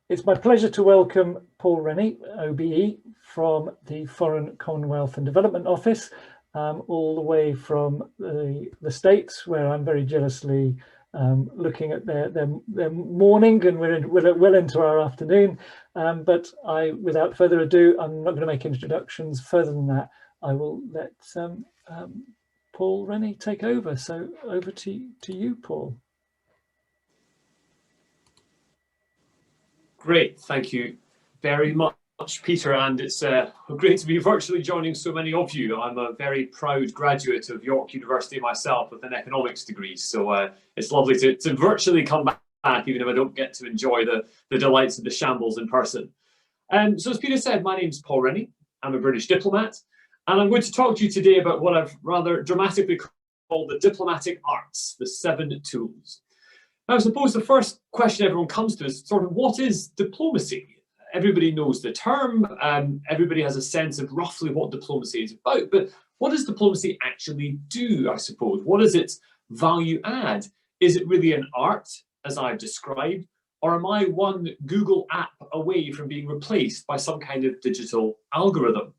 It's my pleasure to welcome Paul Rennie, OBE, from the Foreign, Commonwealth and Development Office, all the way from the States, where I'm very jealously looking at their morning, and we're well into our afternoon. But without further ado, I'm not going to make introductions. Further than that, I will let Paul Rennie take over. So over to you, Paul. Great, thank you very much, Peter, and it's great to be virtually joining so many of you. I'm a very proud graduate of York University myself with an economics degree, so it's lovely to virtually come back, even if I don't get to enjoy the delights of the shambles in person. So as Peter said, my name's Paul Rennie. I'm a British diplomat, and I'm going to talk to you today about what I've rather dramatically called the diplomatic arts, the 7 tools. Now, I suppose the first question everyone comes to is sort of, what is diplomacy? Everybody knows the term, everybody has a sense of roughly what diplomacy is about, but what does diplomacy actually do, I suppose? What is its value add? Is it really an art, as I've described, or am I one Google app away from being replaced by some kind of digital algorithm?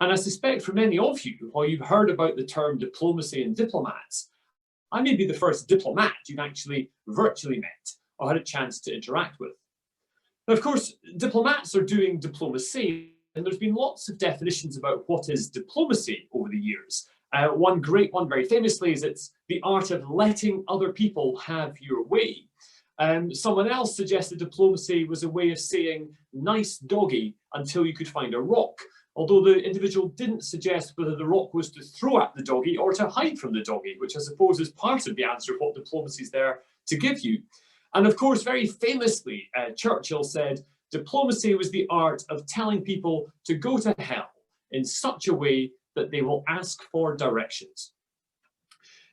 And I suspect for many of you, while you've heard about the term diplomacy and diplomats, I may be the first diplomat you've actually virtually met or had a chance to interact with. Now, of course, diplomats are doing diplomacy, and there's been lots of definitions about what is diplomacy over the years. One great one, very famously, is it's the art of letting other people have your way. Someone else suggested diplomacy was a way of saying nice doggy until you could find a rock, although the individual didn't suggest whether the rock was to throw at the doggy or to hide from the doggy, which I suppose is part of the answer of what diplomacy is there to give you. And of course, very famously, Churchill said, diplomacy was the art of telling people to go to hell in such a way that they will ask for directions.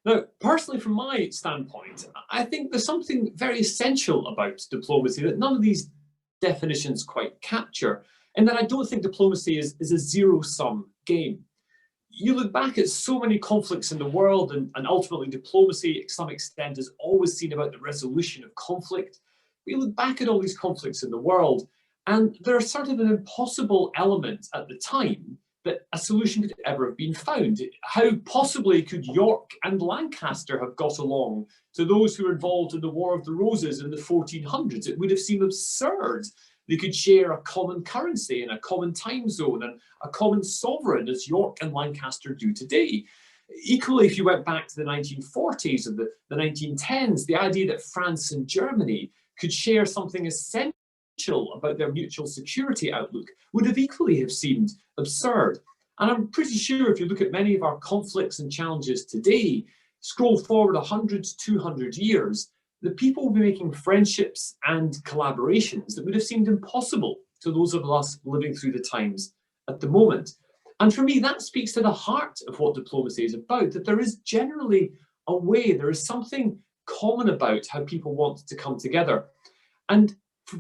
Now, personally, from my standpoint, I think there's something very essential about diplomacy that none of these definitions quite capture, and that I don't think diplomacy is a zero-sum game. You look back at so many conflicts in the world, and ultimately diplomacy, to some extent, is always seen about the resolution of conflict. We look back at all these conflicts in the world, and there's sort of an impossible element at the time that a solution could ever have been found. How possibly could York and Lancaster have got along to those who were involved in the War of the Roses in the 1400s? It would have seemed absurd. They could share a common currency and a common time zone and a common sovereign, as York and Lancaster do today. Equally, if you went back to the 1940s and the 1910s, the idea that France and Germany could share something essential about their mutual security outlook would have equally have seemed absurd. And I'm pretty sure if you look at many of our conflicts and challenges today, scroll forward 100 to 200 years, the people will be making friendships and collaborations that would have seemed impossible to those of us living through the times at the moment. And for me, that speaks to the heart of what diplomacy is about, that there is generally a way, there is something common about how people want to come together. And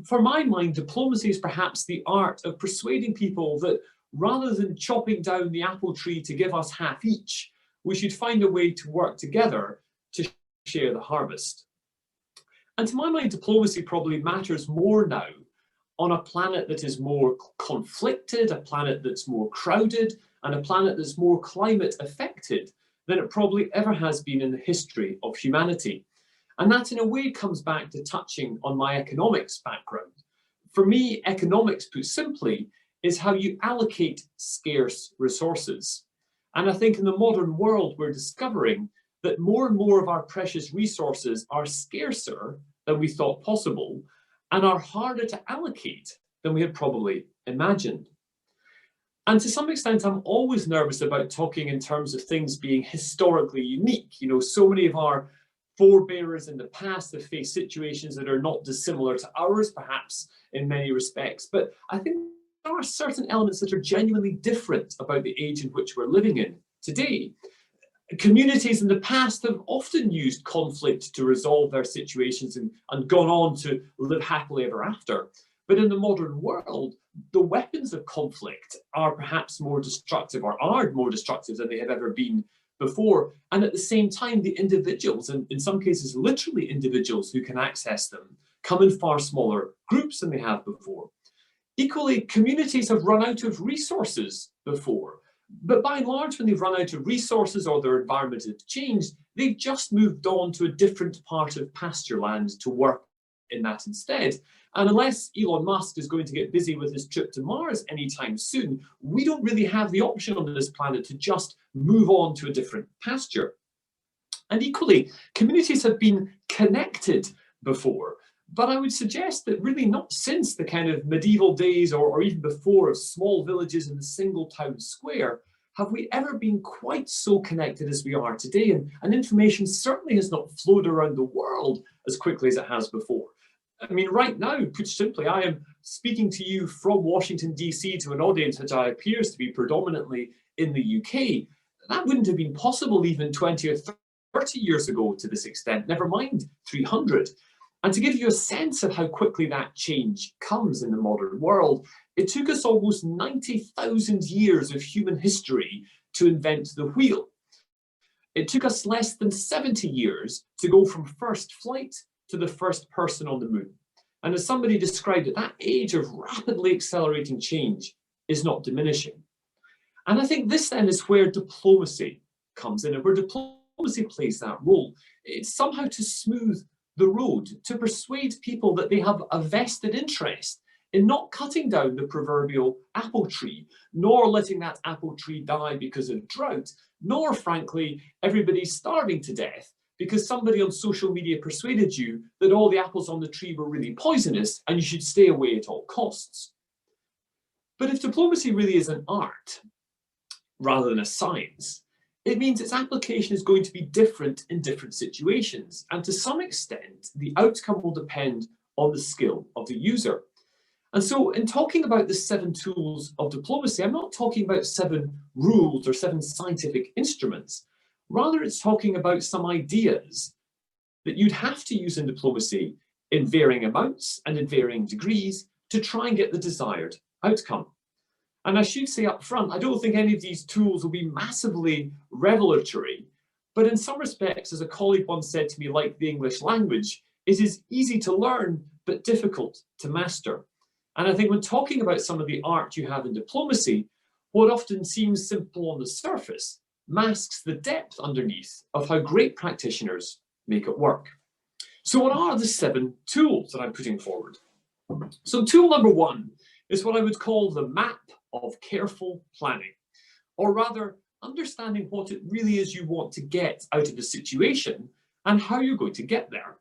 for my mind, diplomacy is perhaps the art of persuading people that rather than chopping down the apple tree to give us half each, we should find a way to work together to share the harvest. And to my mind, diplomacy probably matters more now on a planet that is more conflicted, a planet that's more crowded, and a planet that's more climate affected than it probably ever has been in the history of humanity. And that in a way comes back to touching on my economics background. For me, economics, put simply, is how you allocate scarce resources. And I think in the modern world, we're discovering that more and more of our precious resources are scarcer than we thought possible and are harder to allocate than we had probably imagined. And to some extent, I'm always nervous about talking in terms of things being historically unique. You know, so many of our forebearers in the past have faced situations that are not dissimilar to ours, perhaps in many respects. But I think there are certain elements that are genuinely different about the age in which we're living in today. Communities in the past have often used conflict to resolve their situations and gone on to live happily ever after. But in the modern world, the weapons of conflict are perhaps more destructive, or are more destructive than they have ever been before. And at the same time, the individuals, and in some cases literally individuals who can access them, come in far smaller groups than they have before. Equally, communities have run out of resources before. But by and large, when they've run out of resources or their environment has changed, they've just moved on to a different part of pasture land to work in that instead. And unless Elon Musk is going to get busy with his trip to Mars anytime soon, we don't really have the option on this planet to just move on to a different pasture. And equally, communities have been connected before, but I would suggest that really not since the kind of medieval days or even before of small villages in the single town square have we ever been quite so connected as we are today. And information certainly has not flowed around the world as quickly as it has before. I mean, right now, put simply, I am speaking to you from Washington, DC to an audience which appears to be predominantly in the UK. That wouldn't have been possible even 20 or 30 years ago to this extent, never mind 300. And to give you a sense of how quickly that change comes in the modern world, it took us almost 90,000 years of human history to invent the wheel. It took us less than 70 years to go from first flight to the first person on the moon. And as somebody described it, that age of rapidly accelerating change is not diminishing. And I think this then is where diplomacy comes in, and where diplomacy plays that role. It's somehow to smooth the road, to persuade people that they have a vested interest in not cutting down the proverbial apple tree, nor letting that apple tree die because of drought, nor, frankly, everybody starving to death because somebody on social media persuaded you that all the apples on the tree were really poisonous and you should stay away at all costs. But if diplomacy really is an art rather than a science, it means its application is going to be different in different situations. And to some extent, the outcome will depend on the skill of the user. And so in talking about the 7 tools of diplomacy, I'm not talking about 7 rules or 7 scientific instruments. Rather, it's talking about some ideas that you'd have to use in diplomacy in varying amounts and in varying degrees to try and get the desired outcome. And I should say up front, I don't think any of these tools will be massively revelatory, but in some respects, as a colleague once said to me, like the English language, it is easy to learn, but difficult to master. And I think when talking about some of the art you have in diplomacy, what often seems simple on the surface masks the depth underneath of how great practitioners make it work. So what are the 7 tools that I'm putting forward? So tool number 1 is what I would call the map of careful planning, or rather understanding what it really is you want to get out of the situation and how you're going to get there.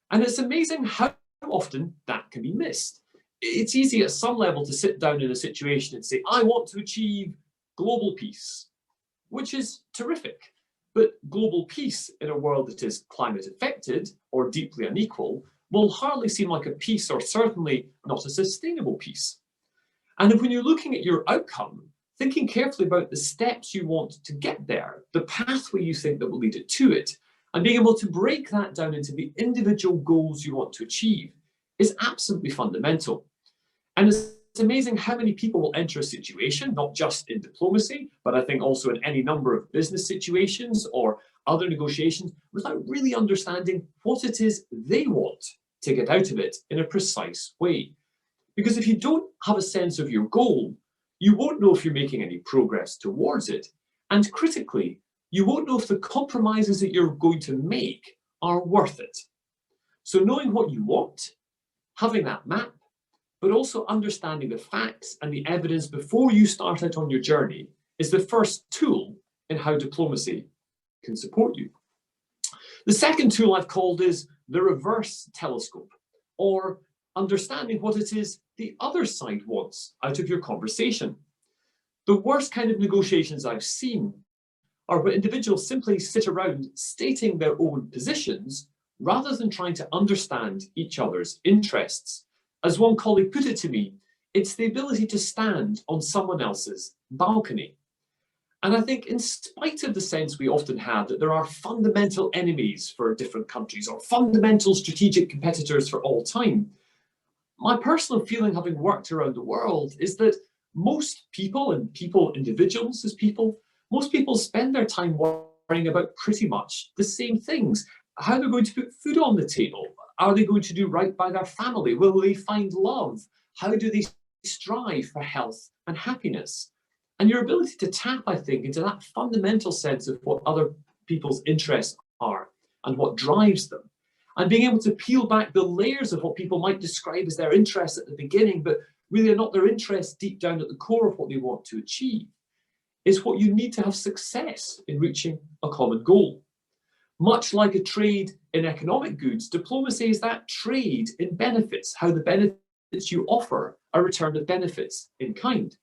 And it's amazing how often that can be missed. It's easy at some level to sit down in a situation and say, I want to achieve global peace, which is terrific. But global peace in a world that is climate affected or deeply unequal will hardly seem like a peace, or certainly not a sustainable peace. And if when you're looking at your outcome, thinking carefully about the steps you want to get there, the pathway you think that will lead it to it, and being able to break that down into the individual goals you want to achieve is absolutely fundamental. And it's amazing how many people will enter a situation, not just in diplomacy, but I think also in any number of business situations or other negotiations, without really understanding what it is they want to get out of it in a precise way. Because if you don't have a sense of your goal, you won't know if you're making any progress towards it. And critically, you won't know if the compromises that you're going to make are worth it. So knowing what you want, having that map, but also understanding the facts and the evidence before you start out on your journey is the first tool in how diplomacy can support you. The second tool I've called is the reverse telescope, or understanding what it is the other side wants out of your conversation. The worst kind of negotiations I've seen are where individuals simply sit around stating their own positions rather than trying to understand each other's interests. As one colleague put it to me, it's the ability to stand on someone else's balcony. And I think in spite of the sense we often have that there are fundamental enemies for different countries or fundamental strategic competitors for all time, my personal feeling, having worked around the world, is that most people, and individuals as people, most people spend their time worrying about pretty much the same things. How they're going to put food on the table, Are they going to do right by their family? Will they find love? How do they strive for health and happiness? And your ability to tap, I think, into that fundamental sense of what other people's interests are and what drives them, and being able to peel back the layers of what people might describe as their interests at the beginning, but really are not their interests deep down at the core of what they want to achieve, is what you need to have success in reaching a common goal. Much like a trade in economic goods, diplomacy is that trade in benefits, how the benefits you offer are returned of benefits in kind.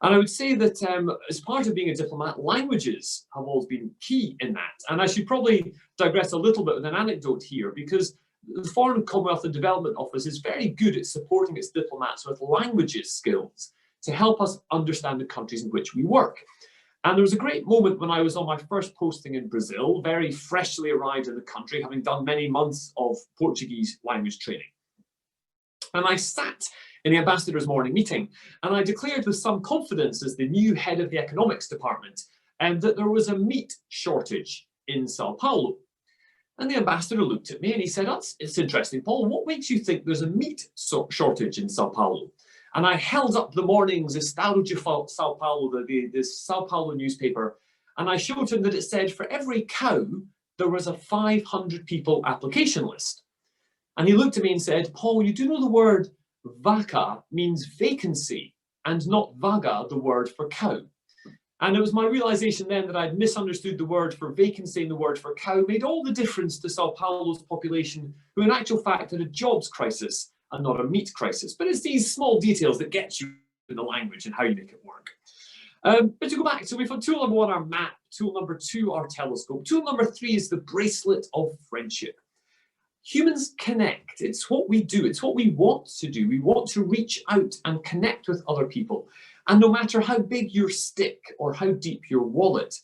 And I would say that as part of being a diplomat, languages have always been key in that. And I should probably digress a little bit with an anecdote here, because the Foreign, Commonwealth and Development Office is very good at supporting its diplomats with languages skills to help us understand the countries in which we work. And there was a great moment when I was on my first posting in Brazil, very freshly arrived in the country, having done many months of Portuguese language training. And I sat in the ambassador's morning meeting, and I declared with some confidence as the new head of the economics department, that there was a meat shortage in Sao Paulo. And the ambassador looked at me and he said, it's interesting, Paul, what makes you think there's a meat shortage in Sao Paulo? And I held up the morning's Estado de Sao Paulo, the Sao Paulo newspaper, and I showed him that it said for every cow, there was a 500 people application list. And he looked at me and said, Paul, you do know the word vaca means vacancy and not vaga, the word for cow. And it was my realization then that I'd misunderstood the word for vacancy and the word for cow made all the difference to Sao Paulo's population, who in actual fact had a jobs crisis and not a meat crisis. But it's these small details that get you in the language and how you make it work. But to go back, so we've got tool number 1, our map, tool number 2, our telescope, tool number 3 is the bracelet of friendship. Humans connect. It's what we do. It's what we want to do. We want to reach out and connect with other people. And no matter how big your stick or how deep your wallet,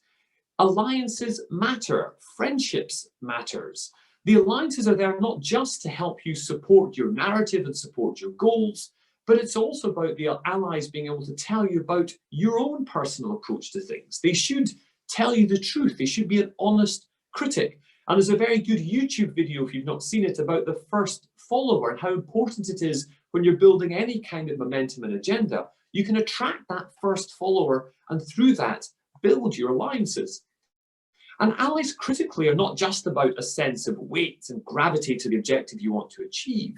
alliances matter. Friendships matters. The alliances are there not just to help you support your narrative and support your goals, but it's also about the allies being able to tell you about your own personal approach to things. They should tell you the truth. They should be an honest critic. And there's a very good YouTube video, if you've not seen it, about the first follower and how important it is when you're building any kind of momentum and agenda. You can attract that first follower and through that build your alliances. And allies critically are not just about a sense of weight and gravity to the objective you want to achieve,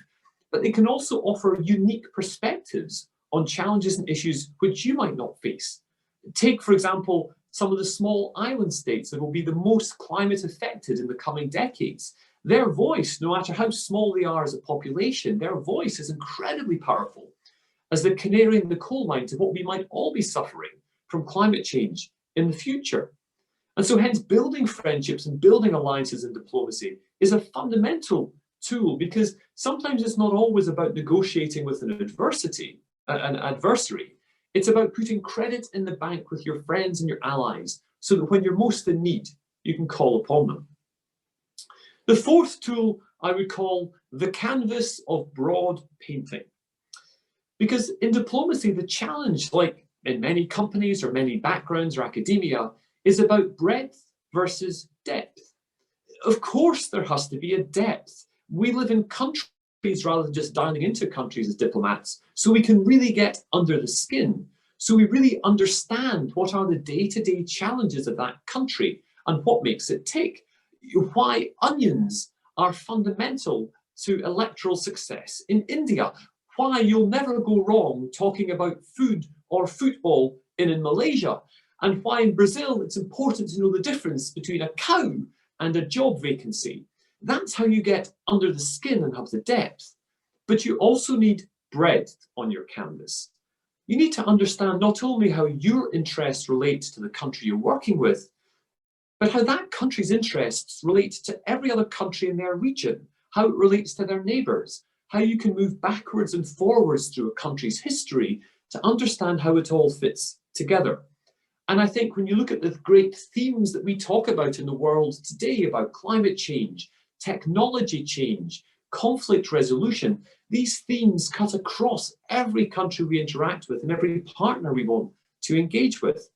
but they can also offer unique perspectives on challenges and issues which you might not face. Take, for example, some of the small island states that will be the most climate affected in the coming decades. Their voice, no matter how small they are as a population, their voice is incredibly powerful as the canary in the coal mine to what we might all be suffering from climate change in the future. And so hence building friendships and building alliances in diplomacy is a fundamental tool, because sometimes it's not always about negotiating with an adversary. It's about putting credit in the bank with your friends and your allies so that when you're most in need, you can call upon them. The fourth tool I would call the canvas of broad painting. Because in diplomacy, the challenge, like in many companies or many backgrounds or academia, is about breadth versus depth. Of course, there has to be a depth. We live in countries rather than just dialing into countries as diplomats, so we can really get under the skin. So we really understand what are the day-to-day challenges of that country and what makes it tick. Why onions are fundamental to electoral success in India. Why you'll never go wrong talking about food or football in Malaysia. And why in Brazil it's important to know the difference between a cow and a job vacancy. That's how you get under the skin and have the depth. But you also need breadth on your canvas. You need to understand not only how your interests relate to the country you're working with, but how that country's interests relate to every other country in their region, how it relates to their neighbours, how you can move backwards and forwards through a country's history to understand how it all fits together. And I think when you look at the great themes that we talk about in the world today about climate change, technology change, conflict resolution, these themes cut across every country we interact with and every partner we want to engage with.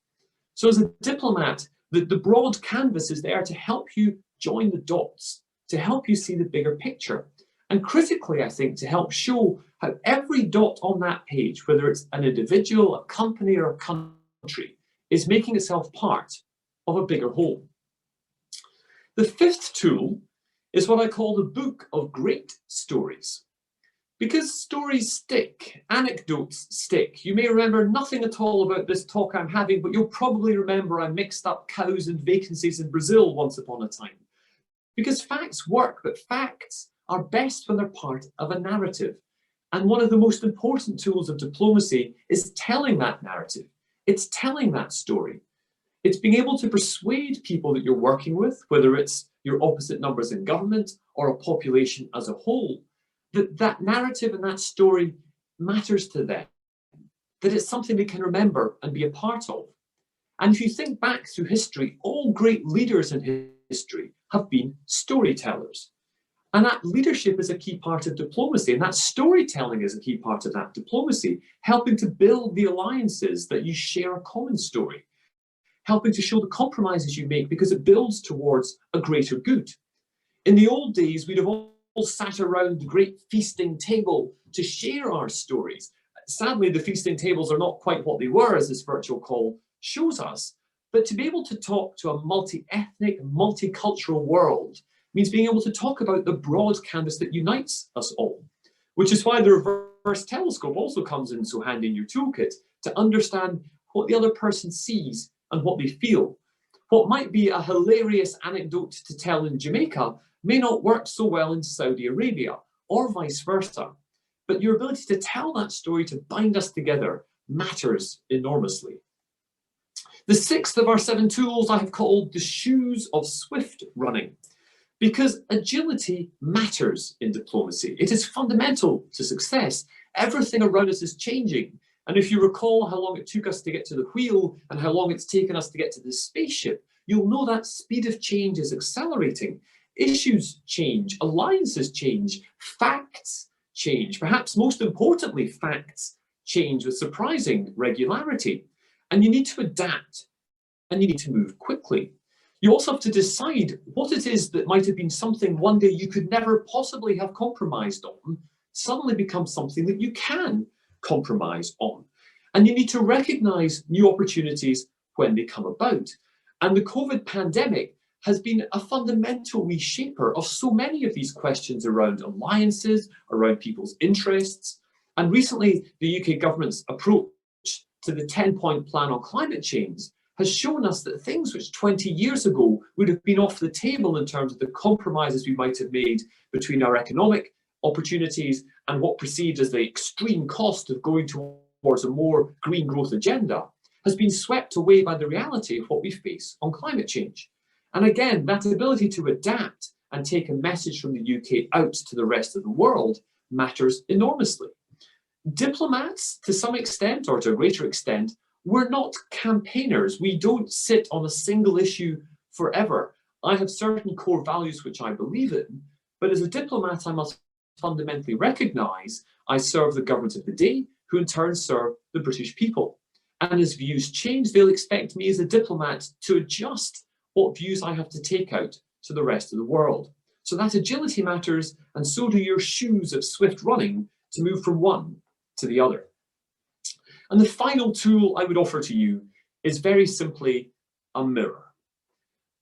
So as a diplomat, the broad canvas is there to help you join the dots, to help you see the bigger picture. And critically, I think, to help show how every dot on that page, whether it's an individual, a company, or a country, is making itself part of a bigger whole. The fifth tool is what I call the book of great stories. Because stories stick, anecdotes stick. You may remember nothing at all about this talk I'm having, but you'll probably remember I mixed up cows and vacancies in Brazil once upon a time. Because facts work, but facts are best when they're part of a narrative. And one of the most important tools of diplomacy is telling that narrative. It's telling that story. It's being able to persuade people that you're working with, whether it's your opposite numbers in government or a population as a whole, that that narrative and that story matters to them, that it's something they can remember and be a part of. And if you think back through history, all great leaders in history have been storytellers. And that leadership is a key part of diplomacy, and that storytelling is a key part of that diplomacy, helping to build the alliances that you share a common story, helping to show the compromises you make because it builds towards a greater good. In the old days, we'd have all sat around the great feasting table to share our stories. Sadly, the feasting tables are not quite what they were, as this virtual call shows us, but to be able to talk to a multi-ethnic, multicultural world means being able to talk about the broad canvas that unites us all, which is why the reverse telescope also comes in so handy in your toolkit to understand what the other person sees and what they feel. What might be a hilarious anecdote to tell in Jamaica may not work so well in Saudi Arabia, or vice versa. But your ability to tell that story to bind us together matters enormously. The sixth of our 7 tools I have called the shoes of swift running, because agility matters in diplomacy. It is fundamental to success. Everything around us is changing. And if you recall how long it took us to get to the wheel and how long it's taken us to get to the spaceship, you'll know that speed of change is accelerating. Issues change, alliances change, facts change. Perhaps most importantly, facts change with surprising regularity. And you need to adapt and you need to move quickly. You also have to decide what it is that might have been something one day you could never possibly have compromised on, suddenly becomes something that you can compromise on. And you need to recognize new opportunities when they come about. And the COVID pandemic has been a fundamental reshaper of so many of these questions around alliances, around people's interests. And recently, the UK government's approach to the 10-point plan on climate change has shown us that things which 20 years ago would have been off the table in terms of the compromises we might have made between our economic opportunities and what perceived as the extreme cost of going towards a more green growth agenda has been swept away by the reality of what we face on climate change. And again, that ability to adapt and take a message from the UK out to the rest of the world matters enormously. Diplomats, to some extent, or to a greater extent, we're not campaigners. We don't sit on a single issue forever. I have certain core values which I believe in, but as a diplomat, I must fundamentally recognise I serve the government of the day, who in turn serve the British people. And as views change, they'll expect me as a diplomat to adjust what views I have to take out to the rest of the world. So that agility matters, and so do your shoes of swift running to move from one to the other. And the final tool I would offer to you is very simply a mirror.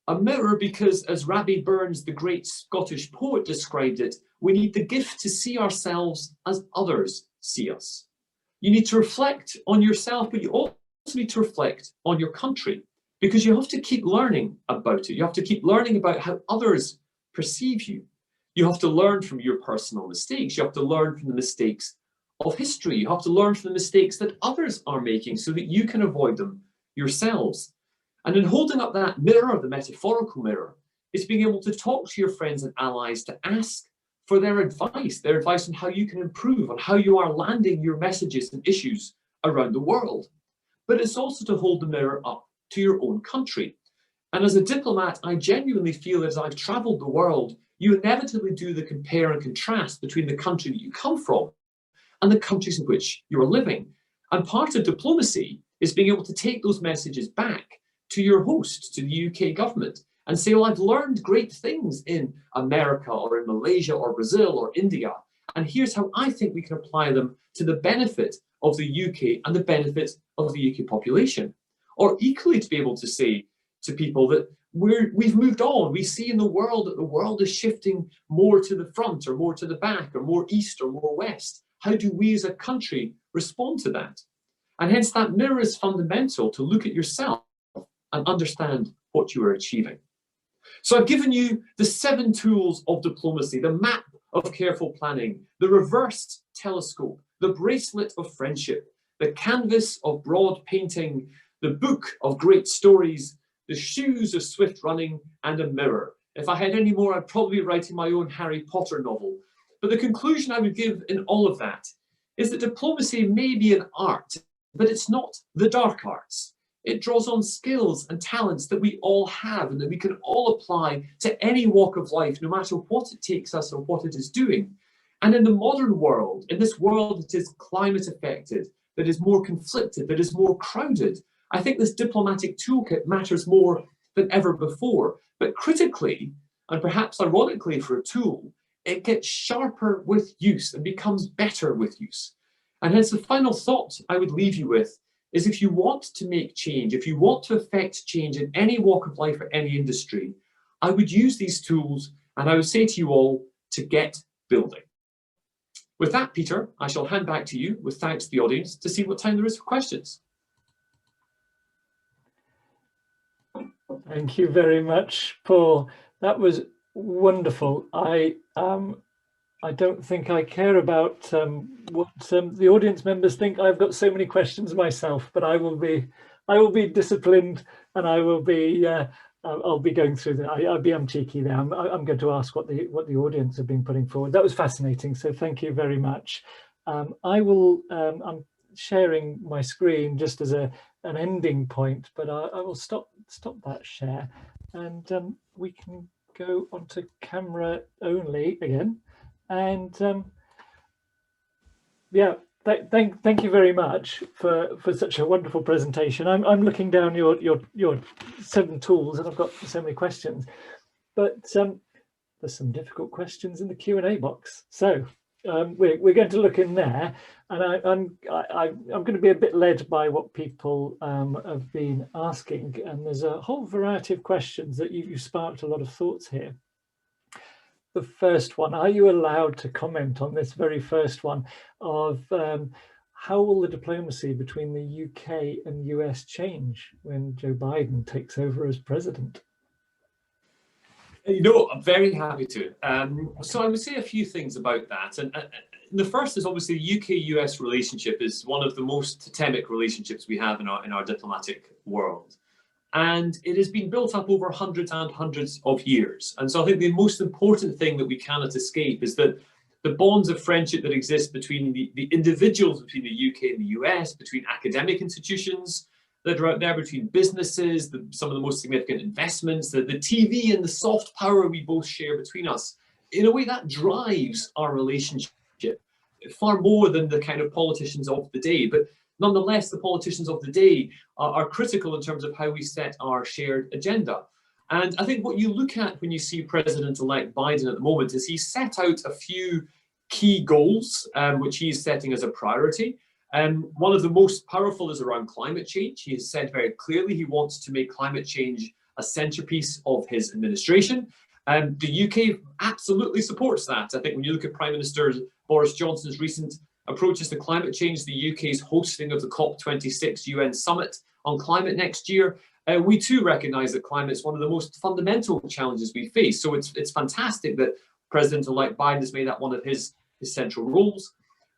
A mirror because, as Rabbie Burns, the great Scottish poet, described it, we need the gift to see ourselves as others see us. You need to reflect on yourself, but you also need to reflect on your country, because you have to keep learning about it. You have to keep learning about how others perceive you. You have to learn from your personal mistakes. You have to learn from the mistakes of history. You have to learn from the mistakes that others are making so that you can avoid them yourselves. And in holding up that mirror, the metaphorical mirror, is being able to talk to your friends and allies to ask for their advice on how you can improve, on how you are landing your messages and issues around the world. But it's also to hold the mirror up to your own country. And as a diplomat, I genuinely feel that as I've traveled the world, you inevitably do the compare and contrast between the country that you come from and the countries in which you are living. And part of diplomacy is being able to take those messages back to your host, to the UK government, and say, well, I've learned great things in America or in Malaysia or Brazil or India, and here's how I think we can apply them to the benefit of the UK and the benefit of the UK population. Or equally to be able to say to people that we've moved on. We see in the world that the world is shifting more to the front or more to the back or more east or more west. How do we as a country respond to that? And hence that mirror is fundamental to look at yourself and understand what you are achieving. So I've given you the 7 tools of diplomacy, the map of careful planning, the reverse telescope, the bracelet of friendship, the canvas of broad painting, the book of great stories, the shoes of swift running, and a mirror. If I had any more, I'd probably be writing my own Harry Potter novel. But the conclusion I would give in all of that is that diplomacy may be an art, but it's not the dark arts. It draws on skills and talents that we all have and that we can all apply to any walk of life, no matter what it takes us or what it is doing. And in the modern world, in this world that is climate affected, that is more conflicted, that is more crowded, I think this diplomatic toolkit matters more than ever before. But critically, and perhaps ironically for a tool, it gets sharper with use and becomes better with use. And hence the final thought I would leave you with is, if you want to make change, if you want to affect change in any walk of life or any industry, I would use these tools, and I would say to you all to get building. With that, Peter, I shall hand back to you with thanks to the audience to see what time there is for questions. Thank you very much, Paul. That was wonderful. I don't think I care about what the audience members think. I've got so many questions myself, but I will be disciplined, and I'll be going through that. I'm cheeky there. I'm going to ask what the audience have been putting forward. That was fascinating. So thank you very much. I'm sharing my screen just as an ending point, but I will stop that share, and we can go onto camera only again. And yeah, thank you very much for such a wonderful presentation. I'm looking down your 7 tools, and I've got so many questions, but there's some difficult questions in the Q&A box. So we're going to look in there, and I'm going to be a bit led by what people have been asking, and there's a whole variety of questions that you've sparked a lot of thoughts here. The first one, are you allowed to comment on this very first one of how will the diplomacy between the UK and US change when Joe Biden takes over as president? You know, I'm very happy to. So I would say a few things about that. And the first is obviously the UK-US relationship is one of the most totemic relationships we have in our diplomatic world. And it has been built up over hundreds and hundreds of years. And so I think the most important thing that we cannot escape is that the bonds of friendship that exist between the individuals between the UK and the US, between academic institutions that are out there, between businesses, some of the most significant investments, the TV and the soft power we both share between us, in a way that drives our relationship far more than the kind of politicians of the day. But nonetheless, the politicians of the day are critical in terms of how we set our shared agenda. And I think what you look at when you see President-elect Biden at the moment is he set out a few key goals, which he is setting as a priority. One of the most powerful is around climate change. He has said very clearly he wants to make climate change a centerpiece of his administration. The UK absolutely supports that. I think when you look at Prime Minister Boris Johnson's recent approaches to climate change, the UK's hosting of the COP26 UN summit on climate next year, we too recognise that climate is one of the most fundamental challenges we face. So it's fantastic that President-elect Biden has made that one of his central roles.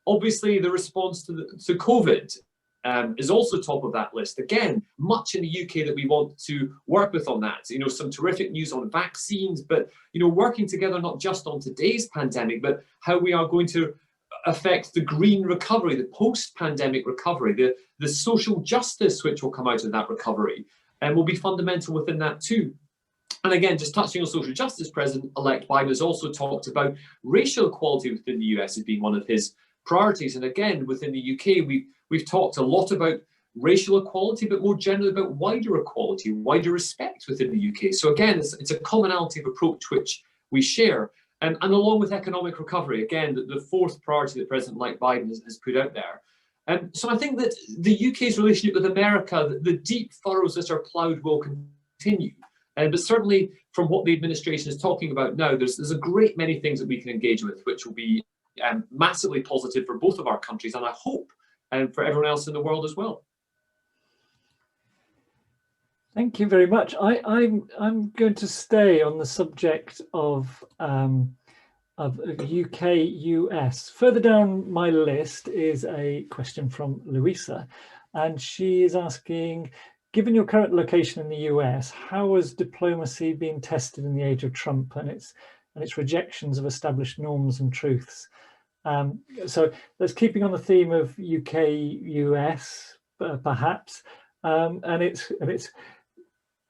Obviously, the response to COVID is also top of that list. Again, much in the UK that we want to work with on that. You know, some terrific news on vaccines, but, you know, working together not just on today's pandemic, but how we are going to affect the green recovery, the post-pandemic recovery, the social justice which will come out of that recovery, and will be fundamental within that too. And again, just touching on social justice, President-elect Biden has also talked about racial equality within the US as being one of his priorities. And again, within the UK, we've talked a lot about racial equality, but more generally about wider equality, wider respect within the UK. So again, it's a commonality of approach which we share. And along with economic recovery, again, the fourth priority that President Mike Biden has put out there. So I think that the UK's relationship with America, the deep furrows that are ploughed will continue. But certainly from what the administration is talking about now, there's a great many things that we can engage with, which will be massively positive for both of our countries, and I hope for everyone else in the world as well. Thank you very much. I'm going to stay on the subject of UK-US. Further down my list is a question from Louisa, and she is asking, given your current location in the US, how has diplomacy been tested in the age of Trump and its rejections of established norms and truths? So that's keeping on the theme of UK-US, perhaps, and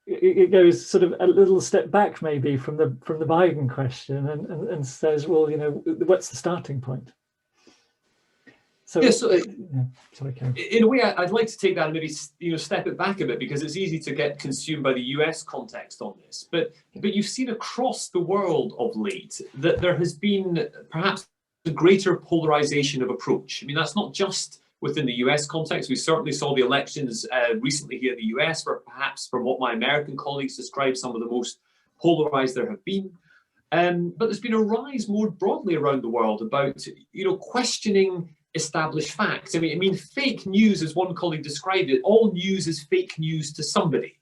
it goes sort of a little step back maybe from the Biden question and says, well, you know, what's the starting point? So, yeah, so sorry, Karen. In a way, I'd like to take that and maybe step it back a bit, because it's easy to get consumed by the US context on this. But you've seen across the world of late that there has been perhaps a greater polarization of approach. I mean, that's not just within the US context. We certainly saw the elections recently here in the US, where perhaps from what my American colleagues describe, some of the most polarized there have been. But there's been a rise more broadly around the world about, questioning established facts. I mean, fake news, as one colleague described it, all news is fake news to somebody.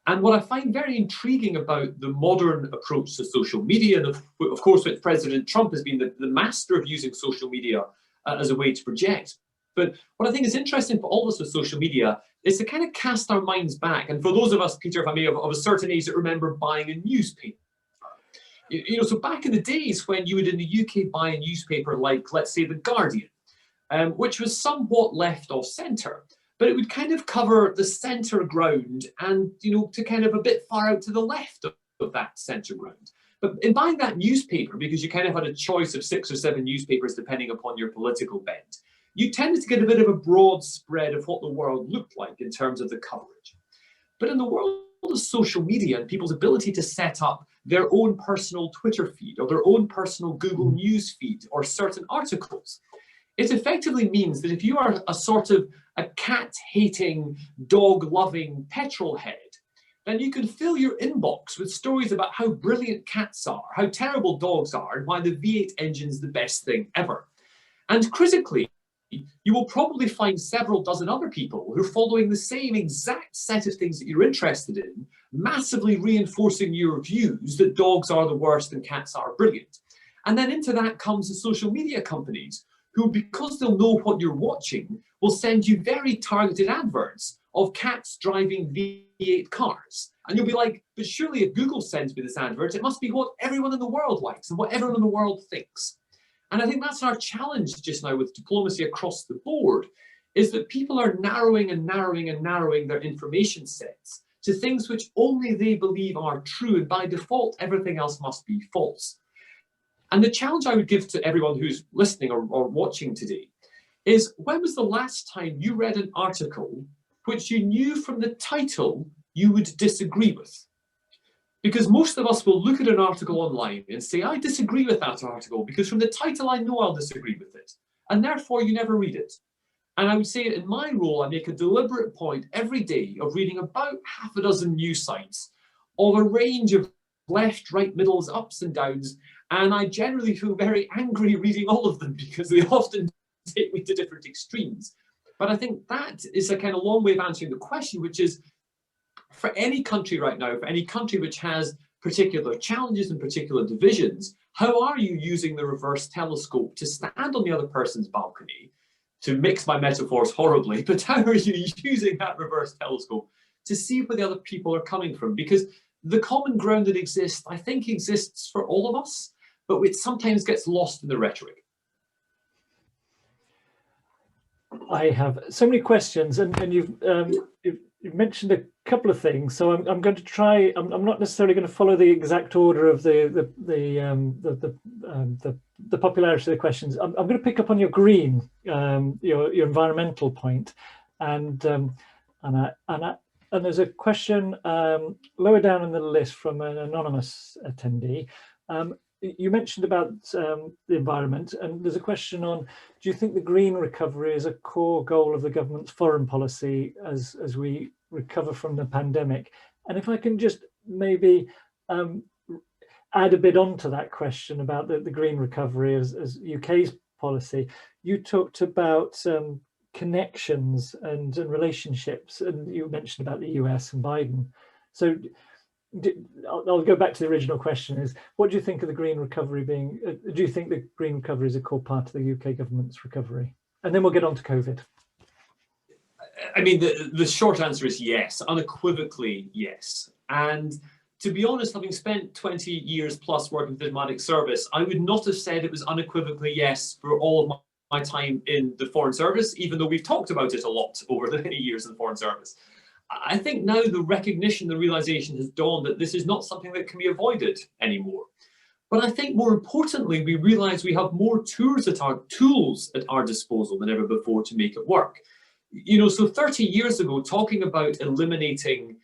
And what I find very intriguing about the modern approach to social media, and of course, with President Trump has been the master of using social media as a way to project. But what I think is interesting for all of us with social media is to kind of cast our minds back. And for those of us, Peter, if I may, of a certain age that remember buying a newspaper. So back in the days when you would in the UK buy a newspaper like, let's say, The Guardian, which was somewhat left off centre, but it would kind of cover the centre ground and, to kind of a bit far out to the left of that centre ground. But in buying that newspaper, because you kind of had a choice of 6 or 7 newspapers depending upon your political bent, you tended to get a bit of a broad spread of what the world looked like in terms of the coverage. But in the world of social media and people's ability to set up their own personal Twitter feed or their own personal Google News feed or certain articles, it effectively means that if you are a sort of a cat-hating, dog-loving petrol head, then you can fill your inbox with stories about how brilliant cats are, how terrible dogs are, and why the V8 engine's the best thing ever. And critically, you will probably find several dozen other people who are following the same exact set of things that you're interested in, massively reinforcing your views that dogs are the worst and cats are brilliant. And then into that comes the social media companies who, because they'll know what you're watching, will send you very targeted adverts of cats driving V8 cars. And you'll be like, but surely if Google sends me this advert, it must be what everyone in the world likes and what everyone in the world thinks. And I think that's our challenge just now with diplomacy across the board, is that people are narrowing and narrowing and narrowing their information sets to things which only they believe are true, and by default, everything else must be false. And the challenge I would give to everyone who's listening or watching today is, when was the last time you read an article which you knew from the title you would disagree with? Because most of us will look at an article online and say, I disagree with that article because from the title I know I'll disagree with it. And therefore you never read it. And I would say in my role, I make a deliberate point every day of reading about half a dozen news sites of a range of left, right, middles, ups and downs. And I generally feel very angry reading all of them because they often take me to different extremes. But I think that is a kind of long way of answering the question, which is, for any country right now, for any country which has particular challenges and particular divisions, how are you using the reverse telescope to stand on the other person's balcony, to mix my metaphors horribly, but how are you using that reverse telescope to see where the other people are coming from? Because the common ground that exists, I think, exists for all of us, but it sometimes gets lost in the rhetoric. I have so many questions, and you've mentioned a couple of things, so I'm going to try. I'm not necessarily going to follow the exact order of the popularity of the questions. I'm going to pick up on your green, your environmental point, And there's a question lower down in the list from an anonymous attendee. You mentioned about the environment, and there's a question on, do you think the green recovery is a core goal of the government's foreign policy as we recover from the pandemic? And if I can just maybe add a bit onto that question about the green recovery as UK's policy, you talked about connections and relationships, and you mentioned about the US and Biden. So I'll go back to the original question, is what do you think of the green recovery being, do you think the green recovery is a core part of the UK government's recovery? And then we'll get on to COVID. I mean, the short answer is yes, unequivocally yes. And to be honest, having spent 20 years plus working with the diplomatic service, I would not have said it was unequivocally yes for all of my time in the Foreign Service, even though we've talked about it a lot over the many years in the Foreign Service. I think now the recognition, the realization has dawned that this is not something that can be avoided anymore. But I think more importantly, we realize we have more tools at our disposal than ever before to make it work. You know, so 30 years ago, talking about eliminating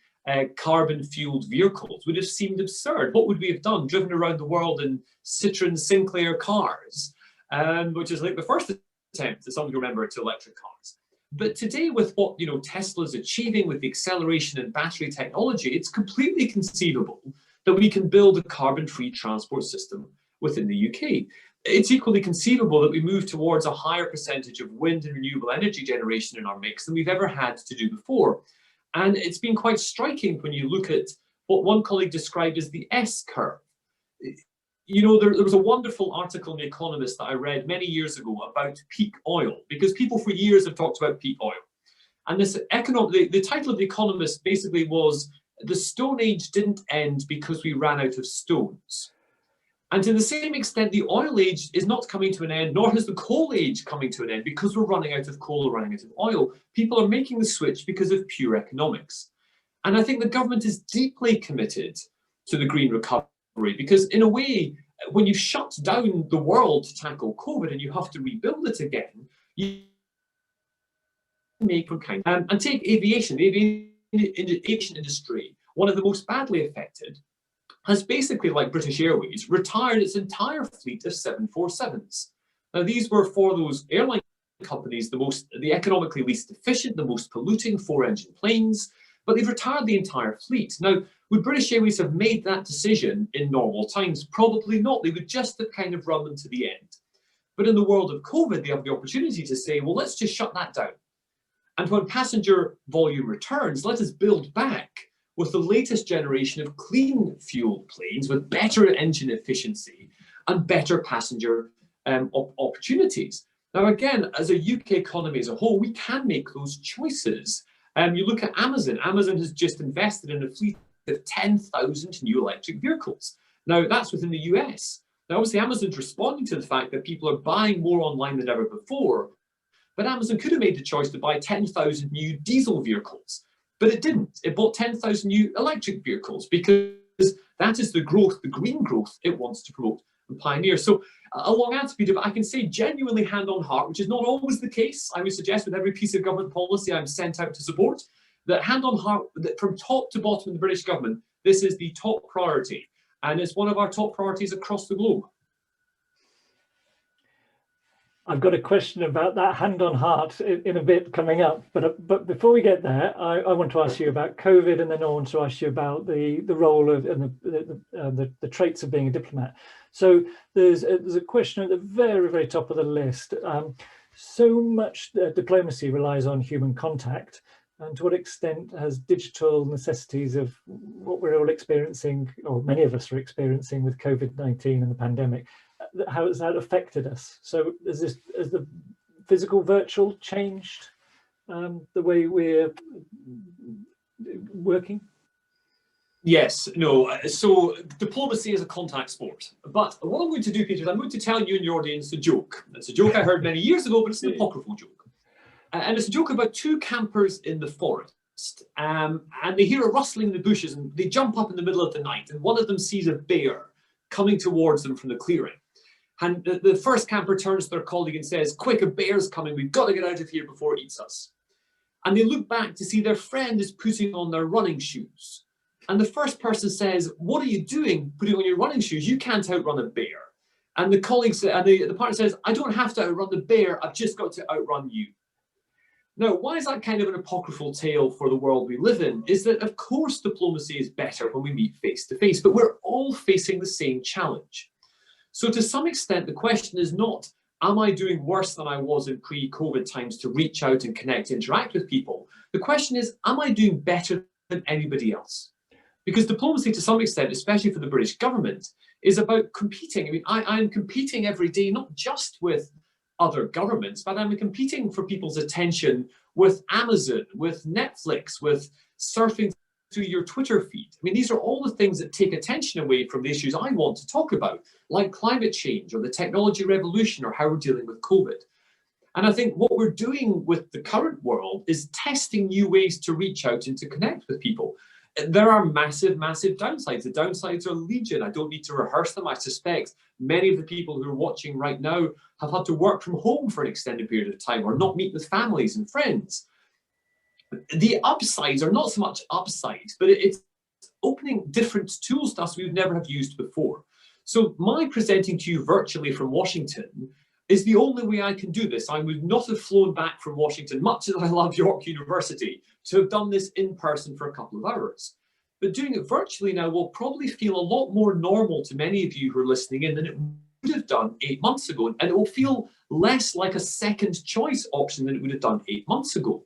carbon-fueled vehicles would have seemed absurd. What would we have done? Driven around the world in Citroen Sinclair cars, which is like the first attempt, as some of you remember, to electric cars. But today, with what Tesla's achieving with the acceleration in battery technology, it's completely conceivable that we can build a carbon-free transport system within the UK. It's equally conceivable that we move towards a higher percentage of wind and renewable energy generation in our mix than we've ever had to do before. And it's been quite striking when you look at what one colleague described as the S-curve. You know, there was a wonderful article in The Economist that I read many years ago about peak oil, because people for years have talked about peak oil. And this the title of The Economist basically was, "The Stone Age didn't end because we ran out of stones." And to the same extent, the oil age is not coming to an end, nor has the coal age coming to an end because we're running out of coal or running out of oil. People are making the switch because of pure economics. And I think the government is deeply committed to the green recovery, because in a way, when you shut down the world to tackle COVID and you have to rebuild it again, you make from kind. And take aviation. The aviation industry, one of the most badly affected, has basically, like British Airways, retired its entire fleet of 747s. Now, these were for those airline companies the economically least efficient, the most polluting four-engine planes, but they've retired the entire fleet. Now, would British Airways have made that decision in normal times? Probably not. They would just have kind of run them to the end. But in the world of COVID, they have the opportunity to say, well, let's just shut that down. And when passenger volume returns, let us build back with the latest generation of clean fuel planes with better engine efficiency and better passenger opportunities. Now, again, as a UK economy as a whole, we can make those choices. You look at Amazon. Amazon has just invested in a fleet of 10,000 new electric vehicles. Now, that's within the US. Now, obviously, Amazon's responding to the fact that people are buying more online than ever before, but Amazon could have made the choice to buy 10,000 new diesel vehicles, but it didn't. It bought 10,000 new electric vehicles because that is the growth, the green growth it wants to promote and pioneer. So a long answer, Peter, but I can say genuinely hand on heart, which is not always the case. I would suggest with every piece of government policy I'm sent out to support, that hand on heart, that from top to bottom in the British government, this is the top priority. And it's one of our top priorities across the globe. I've got a question about that hand on heart in a bit coming up, but before we get there, I want to ask you about COVID, and then I want to ask you about the role of and the traits of being a diplomat. So there's a question at the very, very top of the list. So much diplomacy relies on human contact, and to what extent has digital necessities of what we're all experiencing, or many of us are experiencing with COVID-19 and the pandemic, how has that affected us? So has the physical virtual changed the way we're working? Yes, no. So diplomacy is a contact sport. But what I'm going to do, Peter, is I'm going to tell you and your audience a joke. It's a joke I heard many years ago, but it's an apocryphal joke. And it's a joke about two campers in the forest. And they hear a rustling in the bushes, and they jump up in the middle of the night, and one of them sees a bear coming towards them from the clearing. And the first camper turns to their colleague and says, "Quick, a bear's coming. We've got to get out of here before it eats us." and they look back to see their friend is putting on their running shoes. And the first person says, what are you doing putting on your running shoes? You can't outrun a bear. And the colleagues, the partner says, I don't have to outrun the bear, I've just got to outrun you. Now, why is that kind of an apocryphal tale for the world we live in? Is that, of course, diplomacy is better when we meet face to face, but we're all facing the same challenge. So to some extent, the question is not, am I doing worse than I was in pre-COVID times to reach out and connect, interact with people? The question is, am I doing better than anybody else? Because diplomacy, to some extent, especially for the British government, is about competing. I mean, I'm competing every day, not just with other governments, but I'm competing for people's attention with Amazon, with Netflix, with surfing through your Twitter feed. I mean, these are all the things that take attention away from the issues I want to talk about, like climate change or the technology revolution or how we're dealing with COVID. And I think what we're doing with the current world is testing new ways to reach out and to connect with people. There are massive, massive downsides. The downsides are legion. I don't need to rehearse them. I suspect many of the people who are watching right now have had to work from home for an extended period of time or not meet with families and friends. The upsides are not so much upsides, but it's opening different tools to us we've never have used before. So my presenting to you virtually from Washington is the only way I can do this. I would not have flown back from Washington, much as I love York University, to have done this in person for a couple of hours. But doing it virtually now will probably feel a lot more normal to many of you who are listening in than it would have done 8 months ago. And it will feel less like a second choice option than it would have done 8 months ago.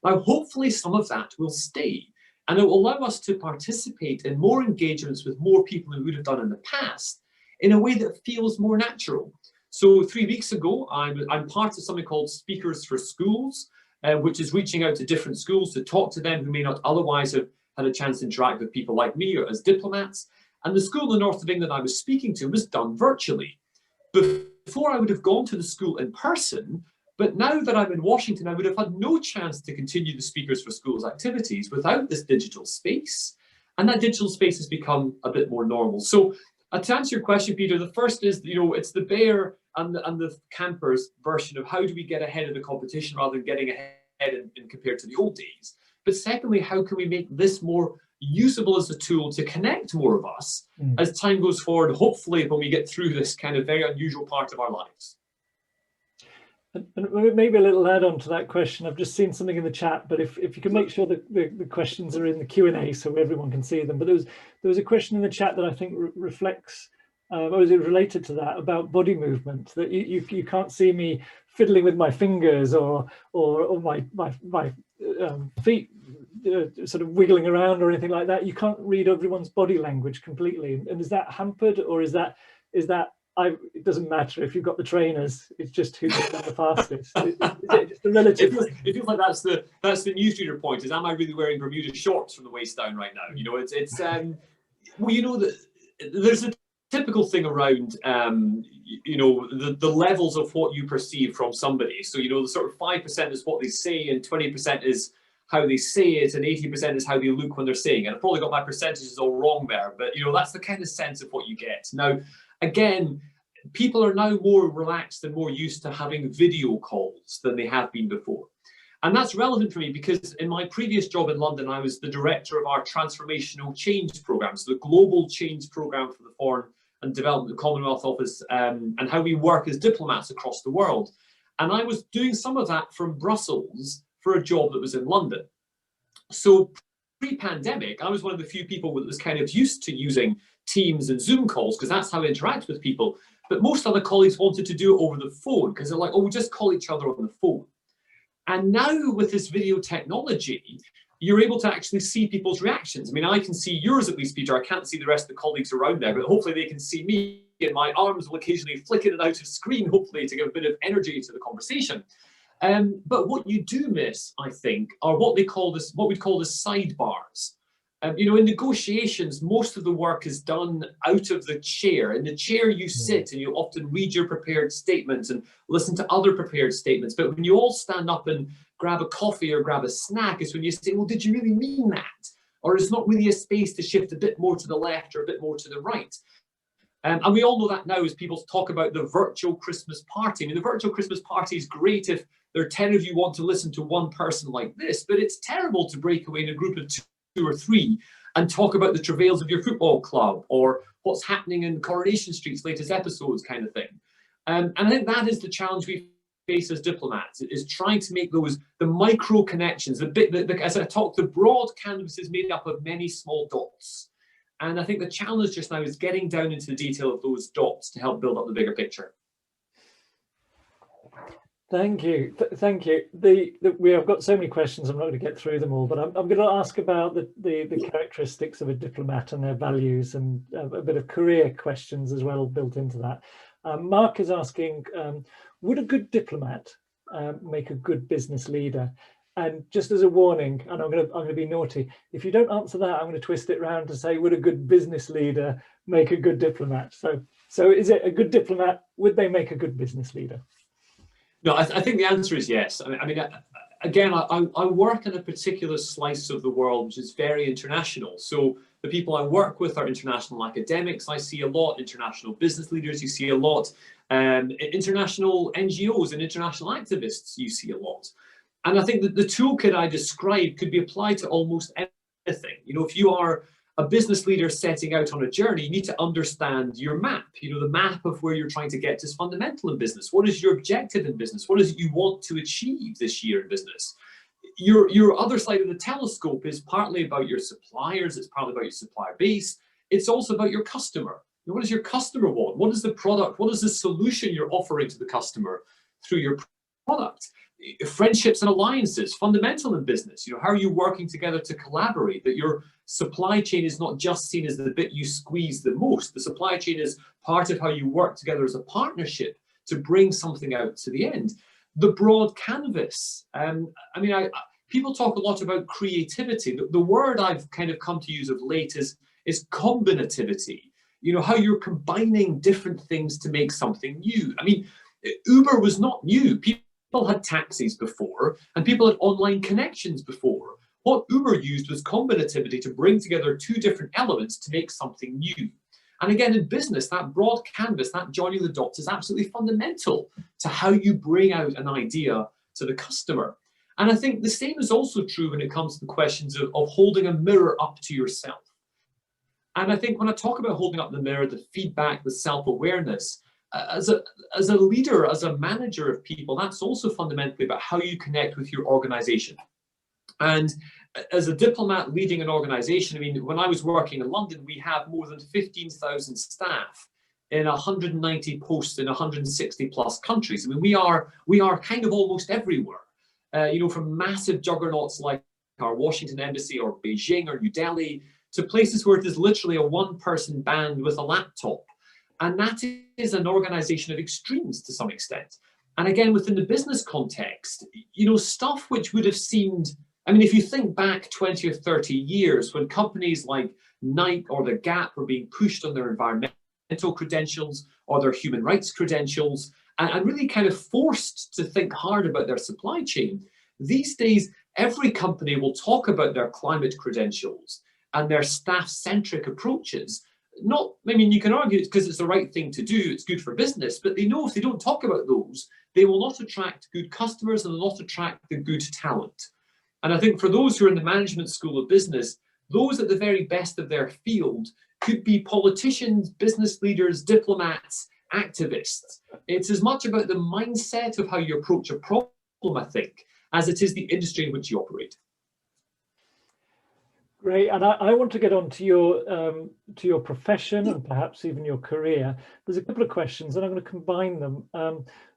Now, hopefully some of that will stay, and it will allow us to participate in more engagements with more people than we would have done in the past in a way that feels more natural. So 3 weeks ago, I'm part of something called Speakers for Schools, which is reaching out to different schools to talk to them who may not otherwise have had a chance to interact with people like me or as diplomats. And the school in the north of England I was speaking to was done virtually. Before I would have gone to the school in person, but now that I'm in Washington, I would have had no chance to continue the Speakers for Schools activities without this digital space. And that digital space has become a bit more normal. So to answer your question, Peter, the first is, it's the bear and the campers version of how do we get ahead of the competition rather than getting ahead in compared to the old days. But secondly, how can we make this more usable as a tool to connect more of us as time goes forward, hopefully when we get through this kind of very unusual part of our lives. And maybe a little add-on to that question. I've just seen something in the chat, but if you can make sure that the questions are in the Q&A so everyone can see them. But there was a question in the chat that I think reflects, or is it related to that, about body movement, that you can't see me fiddling with my fingers or my feet sort of wiggling around or anything like that. You can't read everyone's body language completely. And is that hampered, or is that it doesn't matter if you've got the trainers, it's just who can run the fastest? Is it just a relative thing? It feels like that's the newsreader point, is am I really wearing Bermuda shorts from the waist down right now? Well, there's a typical thing around the levels of what you perceive from somebody. So the sort of 5% is what they say, and 20% is how they say it, and 80% is how they look when they're saying it. I've probably got my percentages all wrong there, but that's the kind of sense of what you get. Now, again, people are now more relaxed and more used to having video calls than they have been before. And that's relevant for me because in my previous job in London, I was the director of our transformational change program, so the global change program for the Foreign and Development Commonwealth Office, and how we work as diplomats across the world. And I was doing some of that from Brussels for a job that was in London. So pre-pandemic, I was one of the few people that was kind of used to using Teams and Zoom calls because that's how I interact with people. But most other colleagues wanted to do it over the phone because they're like, oh, we'll just call each other on the phone. And now with this video technology, you're able to actually see people's reactions. I mean, I can see yours at least, Peter. I can't see the rest of the colleagues around there, but hopefully they can see me, and my arms will occasionally flick in and out of screen, hopefully to give a bit of energy to the conversation. But what you do miss, I think, are what we'd call the sidebars. In negotiations, most of the work is done out of the chair. In the chair you sit and you often read your prepared statements and listen to other prepared statements. But when you all stand up and grab a coffee or grab a snack, is when you say, well, did you really mean that? Or is not really a space to shift a bit more to the left or a bit more to the right? And we all know that now as people talk about the virtual Christmas party. I mean, the virtual Christmas party is great if there are 10 of you want to listen to one person like this, but it's terrible to break away in a group of two or three and talk about the travails of your football club or what's happening in Coronation Street's latest episodes kind of thing. And I think that is the challenge we face as diplomats, is trying to make those, the micro connections, as I talked, the broad canvas is made up of many small dots. And I think the challenge just now is getting down into the detail of those dots to help build up the bigger picture. Thank you. Thank you. We have got so many questions, I'm not going to get through them all, but I'm going to ask about the characteristics of a diplomat and their values, and a bit of career questions as well built into that. Mark is asking, would a good diplomat make a good business leader? And just as a warning, and I'm going to be naughty, if you don't answer that, I'm going to twist it around to say, would a good business leader make a good diplomat? So is it a good diplomat? Would they make a good business leader? No, I think the answer is yes. Again, I work in a particular slice of the world which is very international. So the people I work with are international academics. I see a lot, international business leaders. You see a lot, international NGOs and international activists. You see a lot. And I think that the toolkit I described could be applied to almost anything. You know, if you are a business leader setting out on a journey, you need to understand your map. You know, the map of where you're trying to get to is fundamental in business. What is your objective in business? What is it you want to achieve this year in business? Your other side of the telescope is partly about your suppliers. It's partly about your supplier base. It's also about your customer. What does your customer want? What is the product? What is the solution you're offering to the customer through your product? Friendships and alliances, fundamental in business. You know, how are you working together to collaborate? That your supply chain is not just seen as the bit you squeeze the most. The supply chain is part of how you work together as a partnership to bring something out to the end. The broad canvas. People talk a lot about creativity. The word I've kind of come to use of late is combinativity. You know, how you're combining different things to make something new. I mean, Uber was not new. People had taxis before, and people had online connections before. What Uber used was combinativity to bring together two different elements to make something new. And again, in business, that broad canvas, that joining the dots is absolutely fundamental to how you bring out an idea to the customer. And I think the same is also true when it comes to the questions of holding a mirror up to yourself. And I think when I talk about holding up the mirror, the feedback, the self-awareness, as a leader, as a manager of people, that's also fundamentally about how you connect with your organization. And as a diplomat leading an organization, I mean, when I was working in London, we have more than 15,000 staff in 190 posts in 160 plus countries. I mean, we are kind of almost everywhere, you know, from massive juggernauts like our Washington embassy or Beijing or New Delhi to places where it is literally a one-person band with a laptop. And that is an organization of extremes to some extent. And again, within the business context, you know, stuff which would have seemed, I mean, if you think back 20 or 30 years when companies like Nike or the Gap were being pushed on their environmental credentials or their human rights credentials and really kind of forced to think hard about their supply chain, these days, every company will talk about their climate credentials and their staff-centric approaches. Not, I mean, you can argue it's because it's the right thing to do, it's good for business, but they know if they don't talk about those, they will not attract good customers and will not attract the good talent. And I think for those who are in the management school of business, those at the very best of their field could be politicians, business leaders, diplomats, activists. It's as much about the mindset of how you approach a problem, I think, as it is the industry in which you operate. Great, and I want to get on to your profession and perhaps even your career. There's a couple of questions, and I'm going to combine them.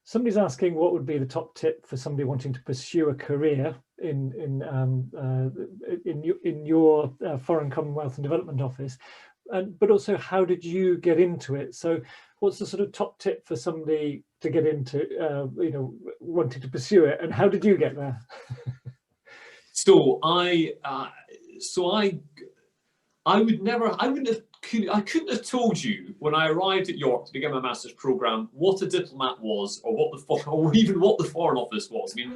Somebody's asking what would be the top tip for somebody wanting to pursue a career in your Foreign Commonwealth and Development Office, but also how did you get into it? So, what's the sort of top tip for somebody to get into, you know, wanting to pursue it, and how did you get there? So I couldn't have told you when I arrived at York to begin my master's program what a diplomat was, or even what the Foreign Office was. I mean,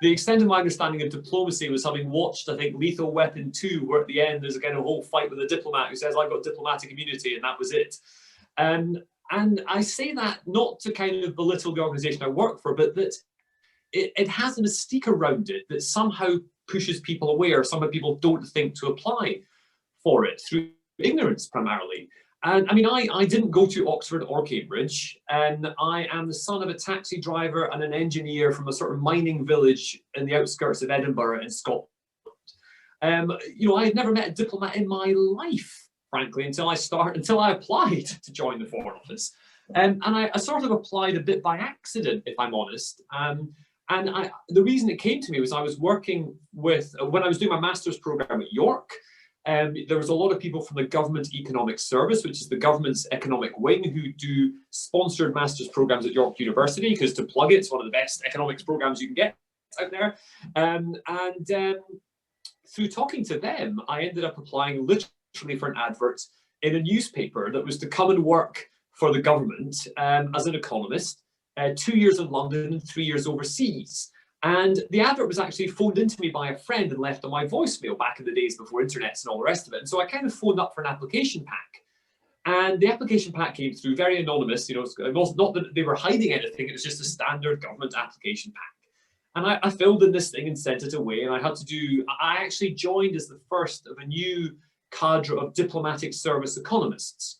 the extent of my understanding of diplomacy was having watched, I think, Lethal Weapon 2, where at the end there's again a whole fight with a diplomat who says, "I've got diplomatic immunity," and that was it. And I say that not to kind of belittle the organisation I work for, but that it has a mystique around it that somehow pushes people away, or somehow people don't think to apply for it through ignorance primarily. And I mean, I didn't go to Oxford or Cambridge, and I am the son of a taxi driver and an engineer from a sort of mining village in the outskirts of Edinburgh in Scotland. You know, I had never met a diplomat in my life, frankly, until I applied to join the Foreign Office. And I sort of applied a bit by accident, if I'm honest. The reason it came to me was I was working with, when I was doing my master's program at York, there was a lot of people from the Government Economic Service, which is the government's economic wing, who do sponsored master's programs at York University, because to plug it, it's one of the best economics programs you can get out there. Through talking to them, I ended up applying literally for an advert in a newspaper that was to come and work for the government as an economist, 2 years in London and 3 years overseas. And the advert was actually phoned into me by a friend and left on my voicemail back in the days before internets and all the rest of it. And so I kind of phoned up for an application pack. And the application pack came through very anonymous. You know, it was not that they were hiding anything, it was just a standard government application pack. And I filled in this thing and sent it away. And I actually joined as the first of a new cadre of diplomatic service economists.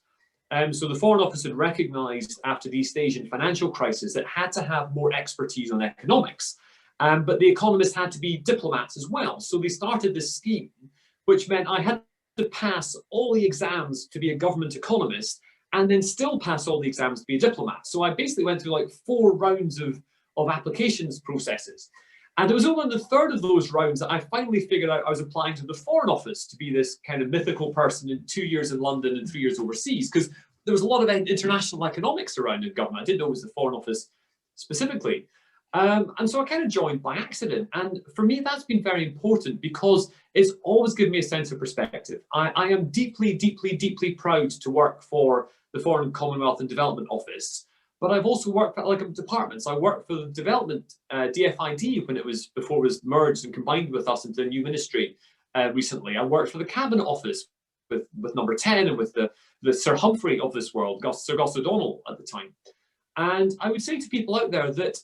So the Foreign Office had recognised after the East Asian financial crisis that it had to have more expertise on economics. But the economists had to be diplomats as well. So they started this scheme, which meant I had to pass all the exams to be a government economist and then still pass all the exams to be a diplomat. So I basically went through like 4 rounds of applications processes. And it was only on the 3rd of those rounds that I finally figured out I was applying to the Foreign Office to be this kind of mythical person in 2 years in London and 3 years overseas, because there was a lot of international economics around in government. I didn't know it was the Foreign Office specifically. And so I kind of joined by accident. And for me, that's been very important because it's always given me a sense of perspective. I am deeply, deeply, deeply proud to work for the Foreign, Commonwealth and Development Office. But I've also worked for like departments. I worked for the development DFID before it was merged and combined with us into a new ministry recently. I worked for the Cabinet Office with Number 10 and with the Sir Humphrey of this world, Sir Gus O'Donnell at the time. And I would say to people out there that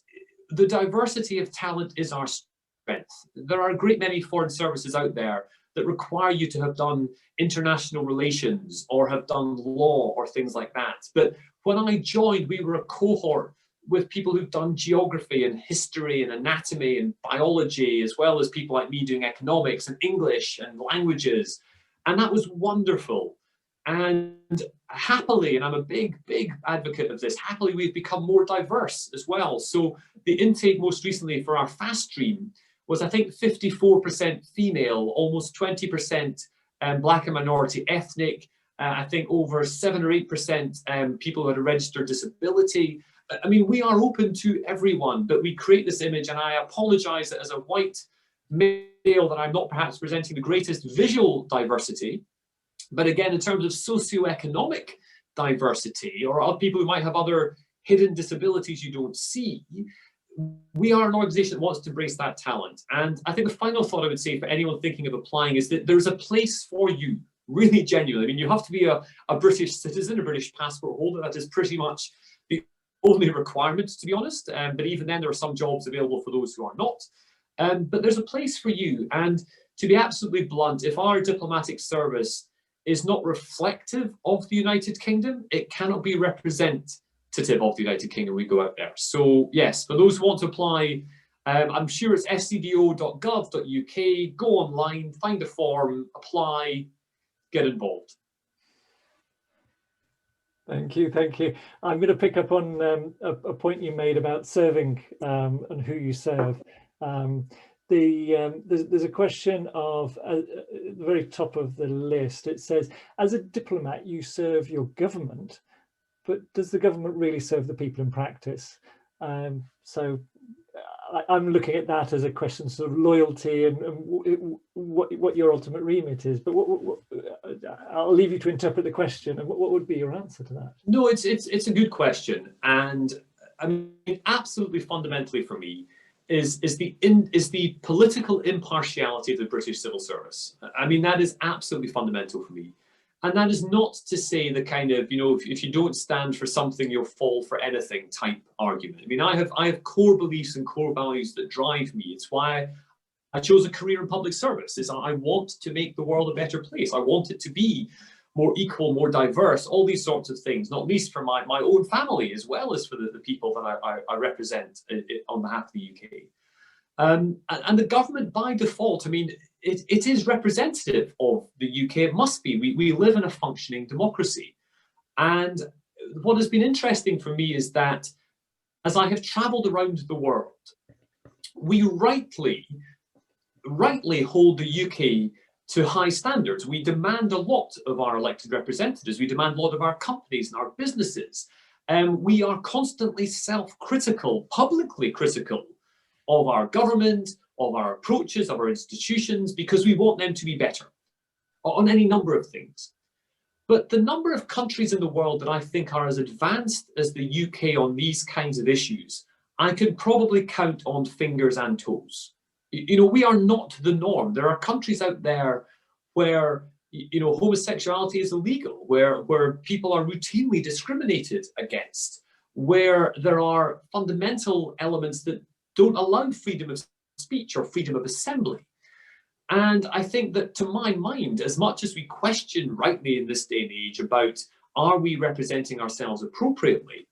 the diversity of talent is our strength. There are a great many foreign services out there that require you to have done international relations or have done law or things like that. But when I joined, we were a cohort with people who've done geography and history and anatomy and biology, as well as people like me doing economics and English and languages. And that was wonderful. And happily, and I'm a big, big advocate of this, happily we've become more diverse as well. So the intake most recently for our fast stream was, I think, 54% female, almost 20% Black and minority ethnic, I think over 7 or 8% people who had a registered disability. I mean, we are open to everyone, but we create this image, and I apologize that as a white male that I'm not perhaps presenting the greatest visual diversity. But again, in terms of socioeconomic diversity or other people who might have other hidden disabilities you don't see, we are an organization that wants to embrace that talent. And I think the final thought I would say for anyone thinking of applying is that there's a place for you, really genuinely. I mean, you have to be a British citizen, a British passport holder. That is pretty much the only requirement, to be honest. But even then, there are some jobs available for those who are not. But there's a place for you. And to be absolutely blunt, if our diplomatic service is not reflective of the United Kingdom, it cannot be representative of the United Kingdom when we go out there. So yes, for those who want to apply, I'm sure it's fcdo.gov.uk, go online, find a form, apply, get involved. Thank you, thank you. I'm going to pick up on a point you made about serving and who you serve. There's a question of at the very top of the list. It says, as a diplomat, you serve your government, but does the government really serve the people in practice? So I'm looking at that as a question of loyalty and what your ultimate remit is. But I'll leave you to interpret the question. And what would be your answer to that? No, it's a good question, and I mean, absolutely fundamentally for me is the political impartiality of the British civil service. I mean, that is absolutely fundamental for me. And that is not to say the kind of, if you don't stand for something, you'll fall for anything type argument. I mean, I have core beliefs and core values that drive me. It's why I chose a career in public service. Is I want to make the world a better place. I want it to be more equal, more diverse, all these sorts of things, not least for my own family, as well as for the people that I represent on behalf of the UK. And the government, by default, I mean, it is representative of the UK. It must be. We live in a functioning democracy. And what has been interesting for me is that as I have travelled around the world, we rightly hold the UK to high standards. We demand a lot of our elected representatives. We demand a lot of our companies and our businesses. We are constantly self-critical, publicly critical of our government, of our approaches, of our institutions, because we want them to be better on any number of things. But the number of countries in the world that I think are as advanced as the UK on these kinds of issues, I could probably count on fingers and toes. We are not the norm. There are countries out there where homosexuality is illegal, where people are routinely discriminated against, where there are fundamental elements that don't allow freedom of speech or freedom of assembly. And I think that, to my mind, as much as we question rightly in this day and age about are we representing ourselves appropriately,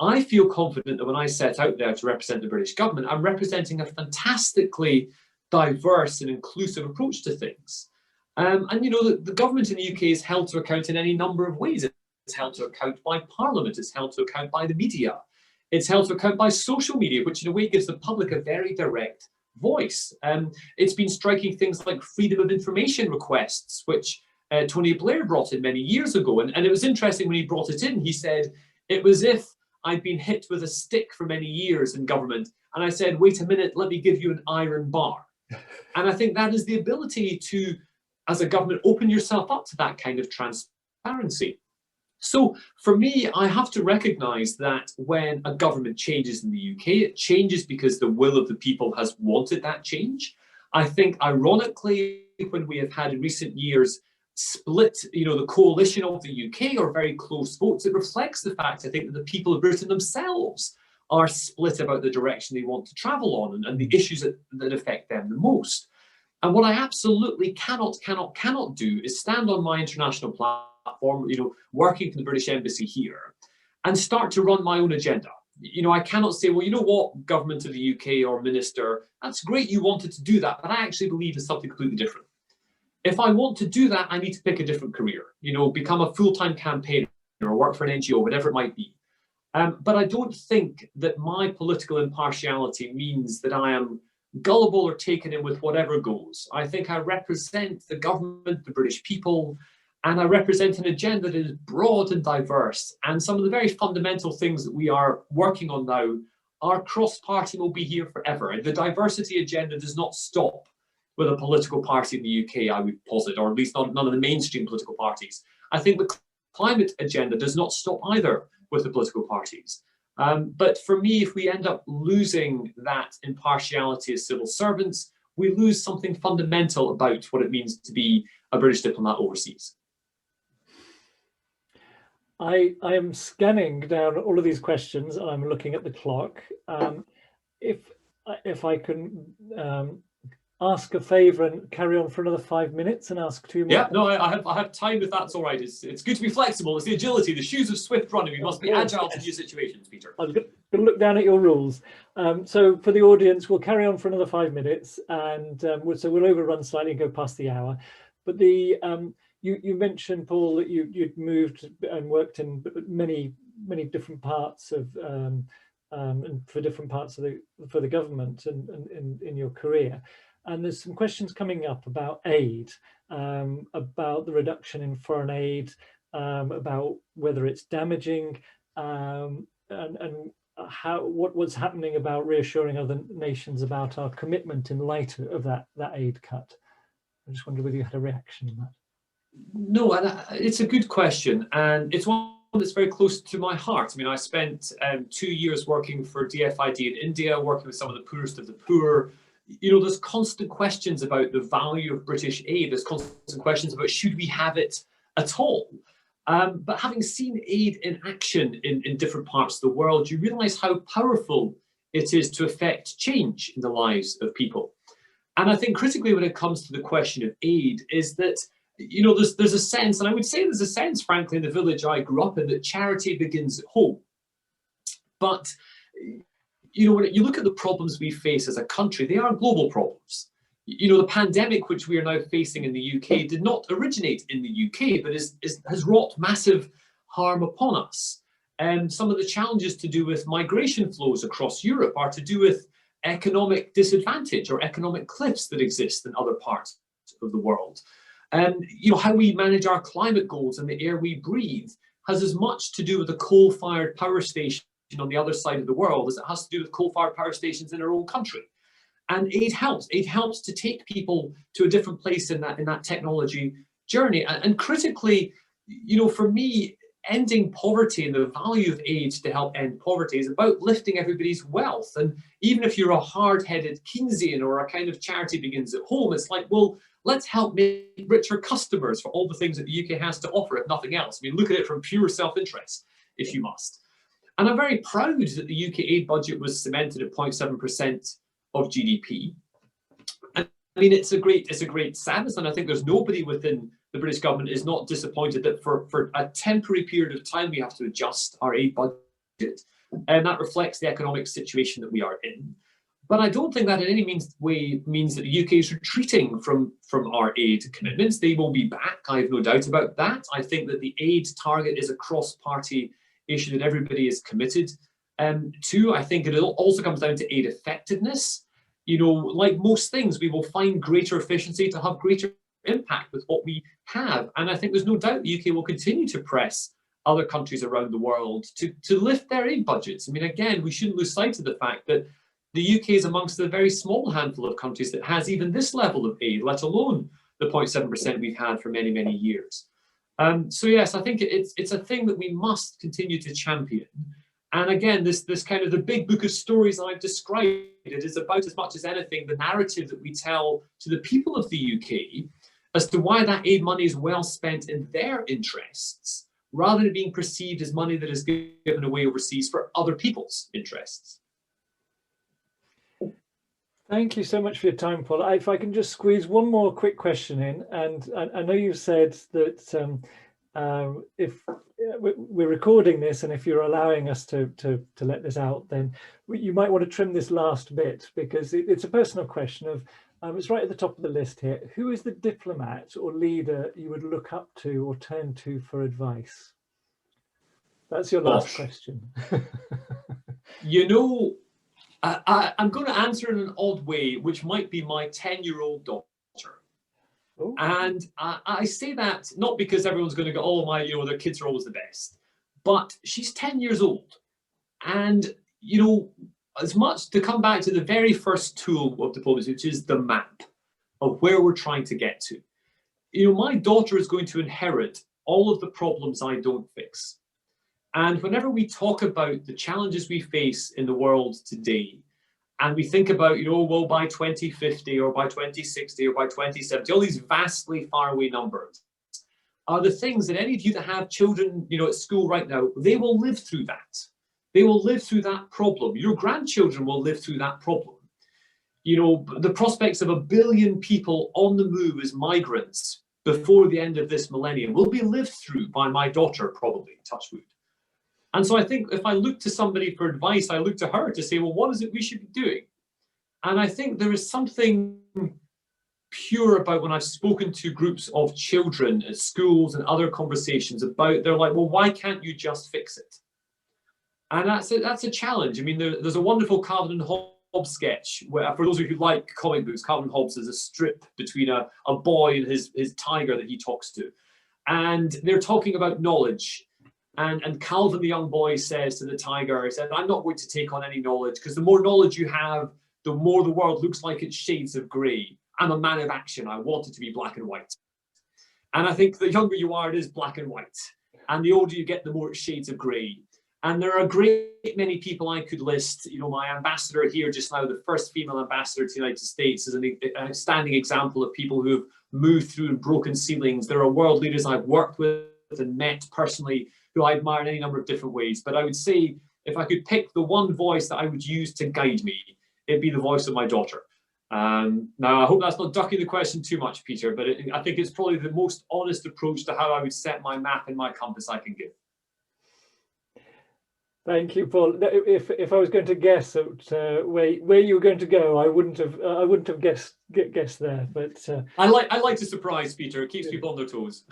I feel confident that when I set out there to represent the British government, I'm representing a fantastically diverse and inclusive approach to things. The government in the UK is held to account in any number of ways. It's held to account by Parliament. It's held to account by the media. It's held to account by social media, which in a way gives the public a very direct voice. It's been striking things like freedom of information requests, which Tony Blair brought in many years ago. And it was interesting when he brought it in, he said, it was if I'd been hit with a stick for many years in government. And I said, wait a minute, let me give you an iron bar. And I think that is the ability to, as a government, open yourself up to that kind of transparency. So for me, I have to recognise that when a government changes in the UK, it changes because the will of the people has wanted that change. I think, ironically, when we have had in recent years split, the coalition of the UK or very close votes, it reflects the fact, I think, that the people of Britain themselves are split about the direction they want to travel on and the issues that affect them the most. And what I absolutely cannot do is stand on my international platform, working for the British Embassy here, and start to run my own agenda. I cannot say, well, you know what, government of the UK or minister, that's great you wanted to do that, but I actually believe in something completely different. If I want to do that, I need to pick a different career, become a full-time campaigner or work for an NGO, whatever it might be. But I don't think that my political impartiality means that I am gullible or taken in with whatever goes. I think I represent the government, the British people, and I represent an agenda that is broad and diverse. And some of the very fundamental things that we are working on now are cross-party and will be here forever. And the diversity agenda does not stop with a political party in the UK, I would posit, or at least none of the mainstream political parties. I think the climate agenda does not stop either with the political parties. But for me, if we end up losing that impartiality as civil servants, we lose something fundamental about what it means to be a British diplomat overseas. I am scanning down all of these questions and I'm looking at the clock. If I can ask a favour and carry on for another 5 minutes and ask 2 more. Yeah, no, I have time if that's all right. It's good to be flexible. It's the agility, the shoes of swift running. We must be agile to new situations, Peter. I'm going to look down at your rules. So for the audience, we'll carry on for another 5 minutes, and so we'll overrun slightly and go past the hour. But you mentioned, Paul, that you'd moved and worked in many different parts of and for different parts of the government and in your career. And there's some questions coming up about aid, about the reduction in foreign aid, about whether it's damaging, and what was happening about reassuring other nations about our commitment in light of that aid cut. I just wondered whether you had a reaction on that. No, and it's a good question, and it's one that's very close to my heart. I mean, I spent 2 years working for DFID in India, working with some of the poorest of the poor. There's constant questions about the value of British aid. There's constant questions about should we have it at all. But having seen aid in action in different parts of the world, you realize how powerful it is to affect change in the lives of people. And I think critically when it comes to the question of aid is that, you know, there's a sense, and I would say there's a sense, frankly, in the village I grew up in, that charity begins at home. But, you know, when you look at the problems we face as a country, they are global problems. You know, the pandemic which we are now facing in the UK did not originate in the UK, but has wrought massive harm upon us. And some of the challenges to do with migration flows across Europe are to do with economic disadvantage or economic cliffs that exist in other parts of the world. And, you know, how we manage our climate goals and the air we breathe has as much to do with a coal-fired power station on the other side of the world as it has to do with coal-fired power stations in our own country. And aid helps. Aid helps to take people to a different place in that technology journey. And critically, you know, for me, ending poverty and the value of aid to help end poverty is about lifting everybody's wealth. And even if you're a hard-headed Keynesian or a kind of charity begins at home, it's like, well, let's help make richer customers for all the things that the UK has to offer, if nothing else. I mean, look at it from pure self-interest, if you must. And I'm very proud that the UK aid budget was cemented at 0.7% of GDP. And I mean, it's a great sadness, and I think there's nobody within the British government is not disappointed that for a temporary period of time we have to adjust our aid budget, and that reflects the economic situation that we are in. But I don't think that in any way means that the UK is retreating from our aid commitments. They will be back, I have no doubt about that. I think that the aid target is a cross-party issue that everybody is committed to. I think it also comes down to aid effectiveness. You know, like most things, we will find greater efficiency to have greater impact with what we have. And I think there's no doubt the UK will continue to press other countries around the world to lift their aid budgets. I mean, again, we shouldn't lose sight of the fact that the UK is amongst the very small handful of countries that has even this level of aid, let alone the 0.7% we've had for many, many years. So yes, I think it's a thing that we must continue to champion. And again, this kind of the big book of stories I've described, it is about as much as anything the narrative that we tell to the people of the UK as to why that aid money is well spent in their interests, rather than being perceived as money that is given away overseas for other people's interests. Thank you so much for your time, Paul. If I can just squeeze one more quick question in, and I know you said that if we're recording this and if you're allowing us to let this out, then you might want to trim this last bit, because it's a personal question of, it's right at the top of the list here. Who is the diplomat or leader you would look up to or turn to for advice? That's your last question. You know, I'm going to answer in an odd way, which might be my 10-year-old daughter. Ooh. And I say that not because everyone's going to go, oh my, you know, their kids are always the best, but she's 10 years old. And, you know, as much to come back to the very first tool of diplomacy, which is the map of where we're trying to get to. You know, my daughter is going to inherit all of the problems I don't fix. And whenever we talk about the challenges we face in the world today, and we think about, you know, well, by 2050 or by 2060 or by 2070, all these vastly faraway numbers are the things that any of you that have children, you know, at school right now, they will live through that. They will live through that problem. Your grandchildren will live through that problem. You know, the prospects of 1 billion people on the move as migrants before the end of this millennium will be lived through by my daughter, probably, touch wood. And so I think if I look to somebody for advice, I look to her to say, well, what is it we should be doing? And I think there is something pure about when I've spoken to groups of children at schools and other conversations about, they're like, well, why can't you just fix it? And that's a challenge. I mean, there's a wonderful Calvin and Hobbes sketch where, for those of you who like comic books, Calvin and Hobbes is a strip between a boy and his tiger that he talks to. And they're talking about knowledge. And Calvin, the young boy, says to the tiger, he said, I'm not going to take on any knowledge, because the more knowledge you have, the more the world looks like it's shades of grey. I'm a man of action. I want it to be black and white. And I think the younger you are, it is black and white. And the older you get, the more it's shades of grey. And there are a great many people I could list. You know, my ambassador here just now, the first female ambassador to the United States, is an outstanding example of people who have moved through broken ceilings. There are world leaders I've worked with and met personally who I admire in any number of different ways. But I would say, if I could pick the one voice that I would use to guide me, it'd be the voice of my daughter. Now, I hope that's not ducking the question too much, Peter, but I think it's probably the most honest approach to how I would set my map and my compass I can give. Thank you, Paul. If I was going to guess at where you were going to go, I wouldn't have guessed there. But I like to surprise Peter. It keeps people on their toes.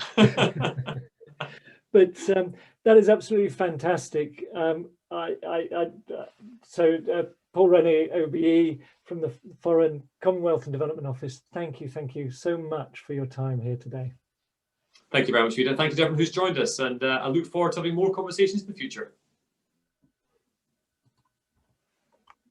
But that is absolutely fantastic. Paul Rennie, OBE from the Foreign Commonwealth and Development Office. Thank you so much for your time here today. Thank you very much, Peter. Thank you to everyone who's joined us, and I look forward to having more conversations in the future.